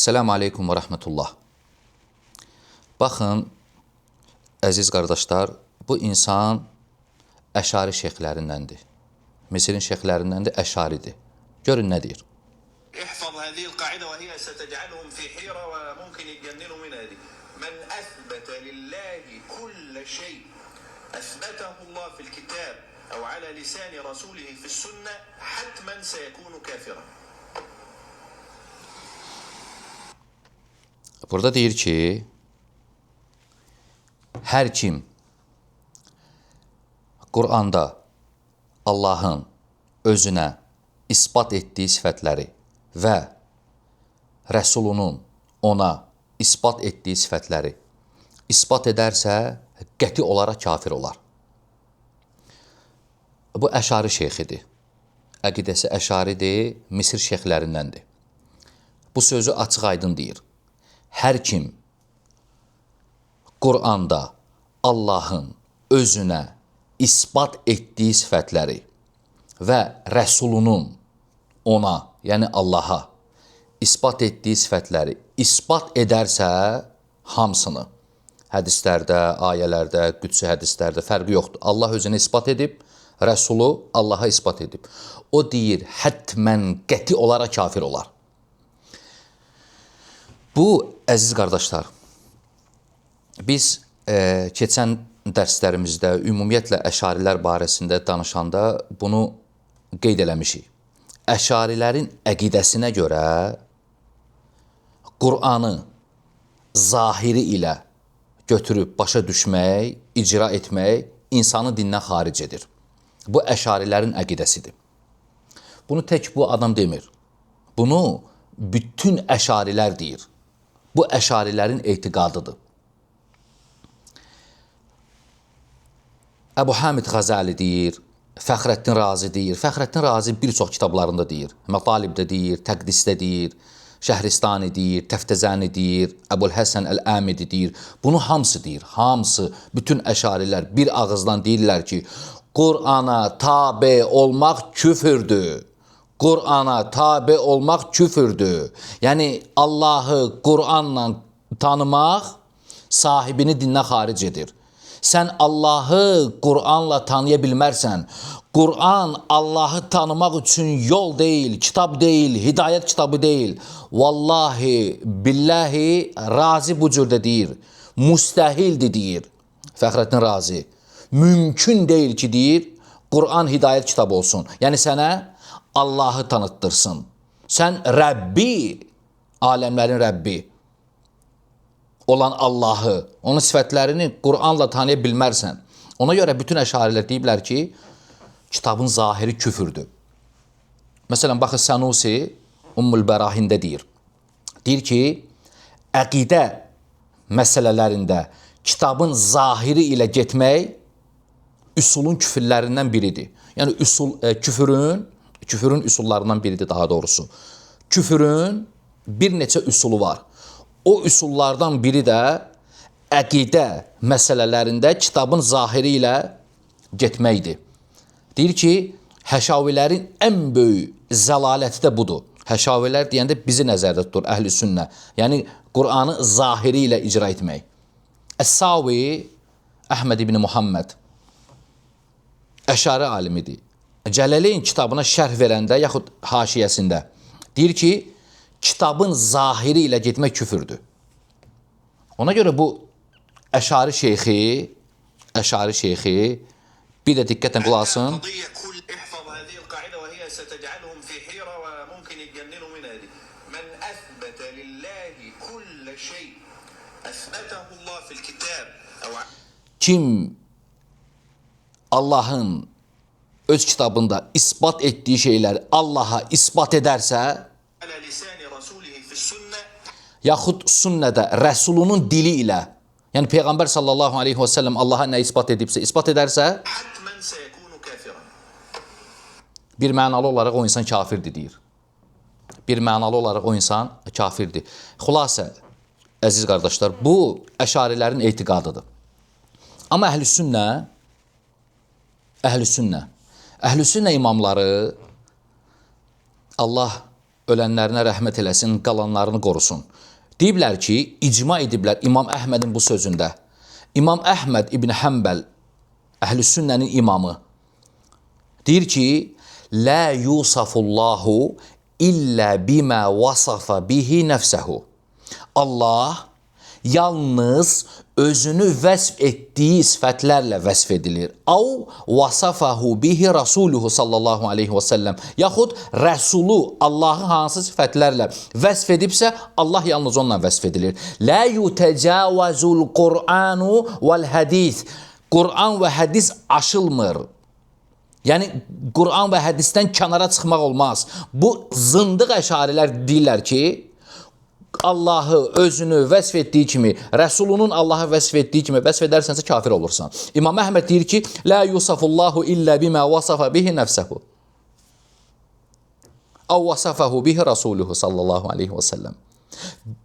Esselamu Aleyküm və Rəhmətullah. Baxın, əziz qardaşlar, bu insan Əşari şeyxlərindəndir. Misirin şeyxlərindəndir, Əşaridir. Görün nə deyir. احفظ هذه القاعدة وهي ستجعلهم في حيرة وممكن يتجننوا من هذه. من أثبت لله كل شيء أثبته الله في الكتاب أو على لسان رسوله في السنة حتما سيكون كافرا. Burada deyir ki, hər kim Quranda Allahın özünə isbat etdiyi sifətləri və Rəsulunun ona isbat etdiyi sifətləri isbat edərsə, qəti olaraq kafir olar. Bu Əşari şeyxidir. Əqidəsi Əşaridir, Misir şeyxlərindəndir. Bu sözü açıq aydın deyir. Hər kim Quranda Allahın özünə isbat etdiyi sifətləri və Rəsulunun ona, yəni Allaha isbat etdiyi sifətləri isbat edərsə, hamısını hədislərdə, ayələrdə, qüdsi hədislərdə fərqi yoxdur. Allah özünə isbat edib, Rəsulu Allaha isbat edib. O deyir, hətmən qəti olaraq kafir olar. Bu, əziz qardaşlar, biz keçən dərslərimizdə ümumiyyətlə Əşarilər barəsində danışanda bunu qeyd eləmişik. Əşarilərin əqidəsinə görə Qur'anı zahiri ilə götürüb başa düşmək, icra etmək insanı dindən xaric edir. Bu Əşarilərin əqidəsidir. Bunu tək bu adam demir. Bunu bütün Əşarilər deyir. Bu Əşarilərin etiqadıdır. Əbu Hamid Xəzəli deyir, Fəxrəddin Razi deyir. Fəxrəddin Razi bir çox kitablarında deyir. Mətalibdə deyir, Təqdisdə deyir, Şəhristani deyir, Təftəzəni deyir, Əbulhəsən Əl-Əmidi deyir. Bunu hamısı deyir. Hamısı, bütün Əşarilər bir ağızdan deyirlər ki, Qur'ana tabe olmaq küfürdür. Qur'ana tabe olmaq küfürdür. Yəni, Allahı Qur'anla tanımaq sahibini dindən xaric edir. Sən Allahı Qur'anla tanıya bilmərsən. Qur'an Allahı tanımaq üçün yol deyil, kitab deyil, hidayət kitabı deyil. Vallahi, billahi, Razi bu cürdə deyir. Müstəhildir deyir Fəxrəddin Razi. Mümkün deyil ki, deyir, Qur'an hidayət kitabı olsun. Yəni sənə Allahı tanıttırsın. Sən Rəbbi, aləmlərin Rəbbi olan Allahı, onun sifətlərini Qur'anla tanıya bilmərsən. Ona görə bütün Əşarilər deyiblər ki, kitabın zahiri küfürdür. Məsələn, baxın, Sənusi Ummul Bərahində deyir. Deyir ki, əqidə məsələlərində kitabın zahiri ilə getmək üsulun küfürlərindən biridir. Yəni, küfürün üsullarından biridir daha doğrusu. Küfürün bir neçə üsulu var. O üsullardan biri də əqidə məsələlərində kitabın zahiri ilə getməkdir. Deyir ki, həşavilərin ən böyük zəlaləti də budur. Həşavilər deyəndə bizi nəzərdə tutur, əhl-i sünnə. Yəni, Qur'anı zahiri ilə icra etmək. Əs-Savi, Əhməd ibn Muhammed, Əşari alimidir. Cələləyn kitabına şərh verəndə, yaxud haşiyəsində deyir ki, kitabın zahiri ilə getmək küfürdür. Ona görə bu Əşari şeyxi, bir də diqqətlə qulaq asın. Kim Allahın öz kitabında isbat etdiyi şeyləri Allaha isbat edərsə, yaxud sünnədə Rəsulunun dili ilə, yəni Peyğəmbər sallallahu aleyhi və səlləm Allaha nə isbat edibsə, isbat edərsə, bir mənalı olaraq o insan kafirdir, deyir. Bir mənalı olaraq o insan kafirdir. Xülasə, əziz qardaşlar, bu Əşarilərin etiqadıdır. Amma əhl-i sünnə imamları Allah ölənlərinə rəhmət eləsin, qalanlarını qorusun. Deyiblər ki, icma ediblər İmam Əhmədin bu sözündə. İmam Əhməd İbn Həmbəl, Əhlüsünnənin imamı, deyir ki, Lə yusafullahu illə bimə vasafa bihi nəfsəhu. Allah yalnız özünü vəsf etdiyi sifətlərlə vəsf edilir. Av vasafahu bihi rasuluhu sallallahu aleyhi və səlləm. Yaxud Rəsulu Allahı hansı sifətlərlə vəsf edibsə, Allah yalnız onunla vəsf edilir. Lə yutəcəvəzul Qur'anu vəl hədis. Qur'an və hədis aşılmır. Yəni, Qur'an və hədisdən kənara çıxmaq olmaz. Bu zındıq əşarilər deyirlər ki, Allahı özünü vəsf etdiyi kimi, Rəsulunun Allahı vəsf etdiyi kimi vəsf edərsənsə kafir olursan. İmam Əhməd deyir ki, Lə yusafullahu illə bimə vasafa bihi nəfsəhu. Av vasafahu bihi rasuluhu sallallahu aleyhi və səlləm.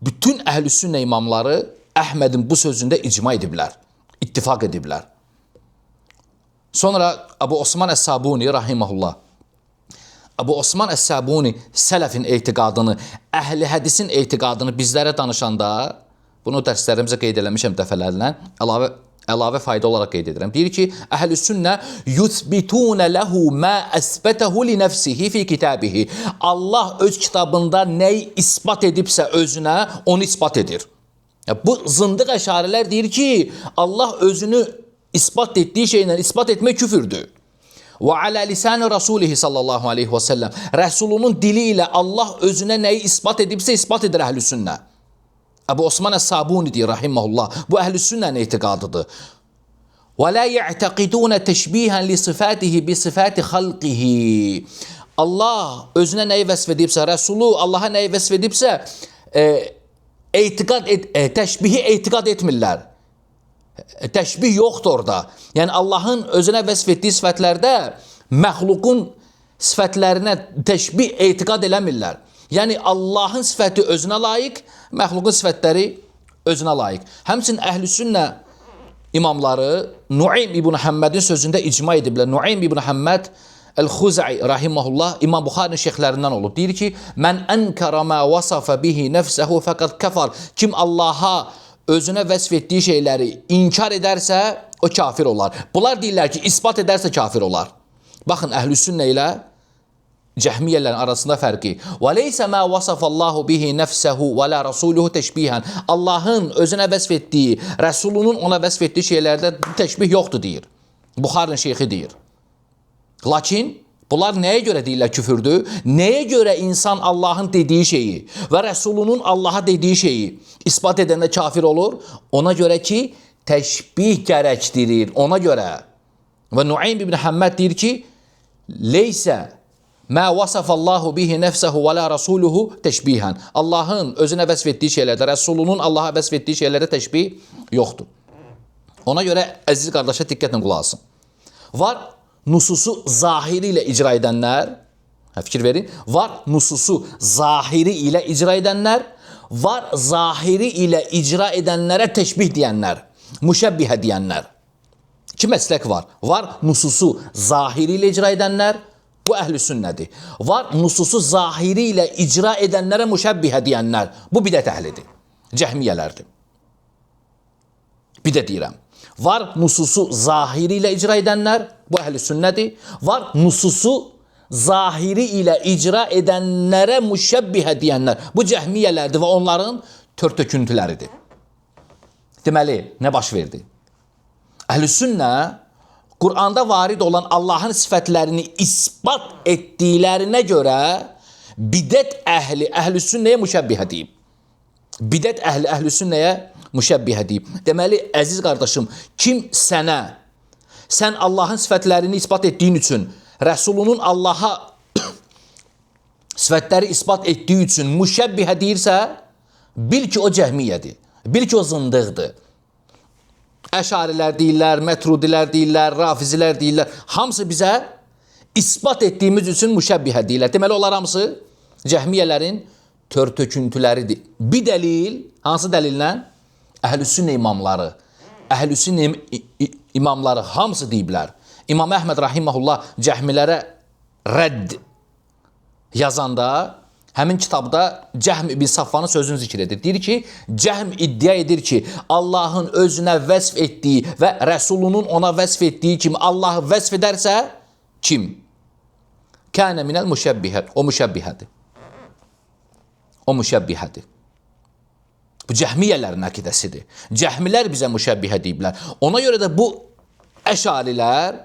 Bütün əhlüsünnə imamları Əhmədin bu sözündə icma ediblər, ittifaq ediblər. Sonra Əbu Osman Əs-Sabuni rahiməhullah, Əbu Osman Əs-Sabuni sələfin etiqadını, əhli hədisin etiqadını bizlərə danışanda, bunu dərslərimizə qeyd eləmişəm dəfələrlə, əlavə fayda olaraq qeyd edirəm. Deyir ki, əhlüsünnə yuthbitunə ləhu mə əsbətəhu li nəfsihi fi kitabihi. Allah öz kitabında nəyi isbat edibsə özünə, onu isbat edir. Bu zındıq əşarilər deyir ki, Allah özünü isbat etdiyi şeylə isbat etmək küfürdür. Və alə lisanı rasulihi sallallahu aleyhi və səlləm. Rəsulunun dili ilə Allah özünə nəyi isbat edibsə isbat edir əhlüsünnə. Əbu Osman Əs-Sabuni deyir rahiməhullah. Bu əhlüsünnənin etiqadıdır. Və la ya'taqidunə təşbihən li sifatihi bi sifati xalqihi. Allah özünə nəyi vəsf edibsə, Rəsulu Allaha nəyi vəsf edibsə, təşbihi etiqad etmirlər. Təşbih yoxdur orada. Yəni Allahın özünə vəsf etdiyi sifətlərdə məxluqun sifətlərinə təşbih etiqad eləmirlər. Yəni Allahın sifəti özünə layiq, məxluqun sifətləri özünə layiq. Həmçinin əhlüsünnə imamları Nuaym ibn Həmmədin sözündə icma ediblər. Nuaym ibn Həmməd Əl-Xuzəi rahiməhullah İmam Buxarinin şeyxlərindən olub. Deyir ki, mən ənkərə mə vasafa bihi nəfsəhu fəqəd kəfar. Kim Allaha özünə vəsf etdiyi şeyləri inkar edərsə, o kafir olar. Bunlar deyirlər ki, isbat edərsə kafir olar. Baxın, əhlüsünnə ilə cəhmiyyələrin arasında fərqi. وَلَيْسَ مَا وَصَفَ اللّٰهُ بِهِ نَفْسَهُ وَلَا رَسُولُهُ تَشْبِيهًا. Allahın özünə vəsf etdiyi, Rəsulunun ona vəsf etdiyi şeylərdə təşbih yoxdur deyir. Buxarın şeyxi deyir. Lakin bunlar nəyə görə deyirlər küfürdür? Nəyə görə insan Allahın dediyi şeyi və Rəsulunun Allaha dediyi şeyi isbat edəndə kafir olur? Ona görə ki, təşbih gərəkdirir, ona görə. Və Nuaym ibn Həmməd deyir ki, leysə mə vasafallahu bihi nəfsəhu və la rasuluhu təşbihən. Allahın özünə vəsf etdiyi şeylərdə, Rəsulunun Allaha vəsf etdiyi şeylərdə təşbih yoxdur. Ona görə əziz qardaşa diqqətlə qulaq asın. Var nususu zahiri ilə icra edənlər, fikir verin, var nususu zahiri ilə icra edənlər, var zahiri ilə icra edənlərə təşbih deyənlər, müşəbbihə deyənlər. İki məslək var. Var nususu zahiri ilə icra edənlər, bu əhlüsünnədir. Var nususu zahiri ilə icra edənlərə müşəbbihə deyənlər, bu bidət əhlidir, cəhmiyyələrdir. Bir də deyirəm. Var nususu zahiri ilə icra edənlər, bu əhlüsünnədir. Var nususu zahiri ilə icra edənlərə müşəbbihə deyənlər, bu cəhmiyyələrdir və onların törtöküntüləridir. Deməli, nə baş verdi? Əhlüsünnə Qur'anda varid olan Allahın sifətlərini isbat etdiklərinə görə bidət əhli əhlüsünnəyə müşəbbihə deyib. Bidət əhli əhlüsünnəyə müşəbbihə deyib. Deməli, əziz qardaşım, kim sən Allahın sifətlərini isbat etdiyin üçün, Rəsulunun Allaha sifətləri isbat etdiyi üçün müşəbbihə deyirsə, bil ki, o cəhmiyyədir, bil ki, o zındıqdır. Əşarilər deyirlər, mətrudilər deyirlər, rafizilər deyirlər. Hamısı bizə isbat etdiyimiz üçün müşəbbihə deyirlər. Deməli, onlar hamısı cəhmiyyələrin törtöküntüləridir. Bir dəlil, hansı dəlillə? Əhlüsünnə imamları. Əhlüsünnə imamları hamısı deyiblər. İmam Əhməd rahiməhullah cəhmilərə rədd yazanda Həmin kitabda Cəhm ibn Safvanın sözünü zikr edir. Deyir ki, Cəhm iddia edir ki, Allahın özünə vəsf etdiyi və Rəsulunun ona vəsf etdiyi kimi Allahı vəsf edərsə, kim? Kənə minəl müşəbbihət. O müşəbbihədir. O müşəbbihədir. Bu cəhmiyyələrin əqidəsidir. Cəhmilər bizə müşəbbihə deyiblər. Ona görə də bu əşarilər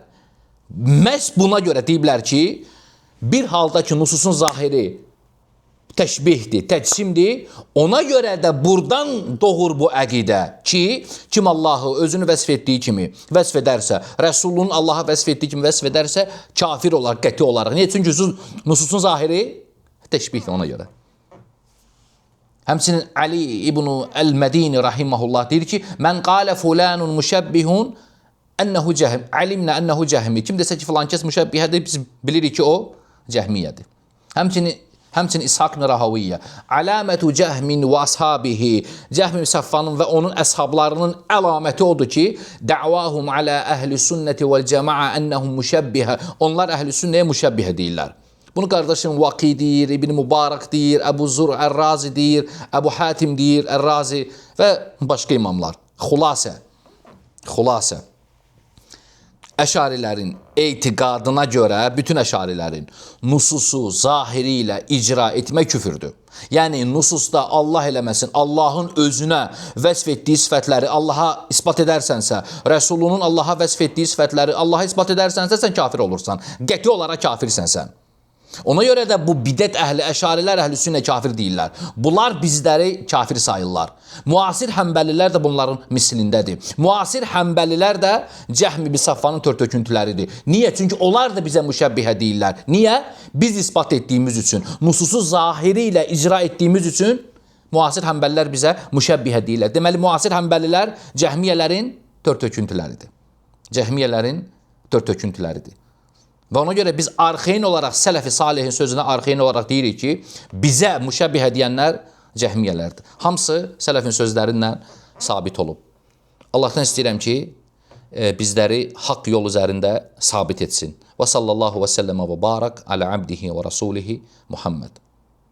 məhz buna görə deyiblər ki, bir halda ki, nususun zahiri təşbihdir, təcsimdir. Ona görə də buradan doğur bu əqidə ki, kim Allahı özünü vəsf etdiyi kimi vəsf edərsə, Rəsulunun Allahı vəsf etdiyi kimi vəsf edərsə, kafir olar, qəti olaraq. Niyə? Çünki nususun zahiri təşbihdir ona görə. Həmçinin Ali İbn Əl-Mədini rahiməhullah deyir ki, mən qalə fulanun müşəbbihun ənəhu cəhm, alimnə ənəhu cəhmi. Kim desə ki, filan kəs müşəbbihədir, biz bilirik ki, o cəhmiyyədir. Həmçinin İshaq ibn Rahaviyyə, aləmətu cəhmin və ashabihi, Cəhm ibn Safvanın və onun əshablarının əlaməti odur ki, dəvahum alə əhli sünnəti vəl cəmaə ənəhum müşəbbihə, onlar əhli sünnəyə müşəbbihə deyirlər. Bunu qardaşım Vaqi deyir, İbn Mübarək deyir, Əbu Zur Ər-Razi deyir, Əbu Hatim deyir, Ər-Razi və başqa imamlar. Xülasə. Əşarilərin etiqadına görə bütün əşarilərin nususu zahiri ilə icra etmək küfürdür. Yəni nususda Allah eləməsin, Allahın özünə vəsf etdiyi sifətləri Allaha isbat edərsənsə, Rəsulunun Allaha vəsf etdiyi sifətləri Allaha isbat edərsənsə, sən kafir olursan. Qəti olaraq kafirsən sən. Ona görə də bu bidət əhli, əşarilər əhli sünnə kafir deyirlər. Bunlar bizləri kafir sayırlar. Müasir həmbəlilər də bunların mislindədir. Müasir həmbəlilər də Cəhm ibn Safvanın tört-töküntüləridir. Niyə? Çünki onlar da bizə müşəbbihə deyirlər. Niyə? Biz isbat etdiyimiz üçün, nususu zahiri ilə icra etdiyimiz üçün müasir həmbəlilər bizə müşəbbihə deyirlər. Deməli, müasir həmbəlilər cəhmiyyələrin tört-töküntüləridir. Cəhmiyyələrin tört-töküntüləridir. Və ona görə biz arxeyn olaraq, Sələf-i Salihin sözünə arxeyn olaraq deyirik ki, bizə müşəbbihə deyənlər cəhmiyyələrdir. Hamısı Sələfin sözlərindən sabit olub. Allahdan istəyirəm ki, bizləri haqq yol üzərində sabit etsin. Və sallallahu və səlləmə və barak alə abdihi və rasulihi Muhammed.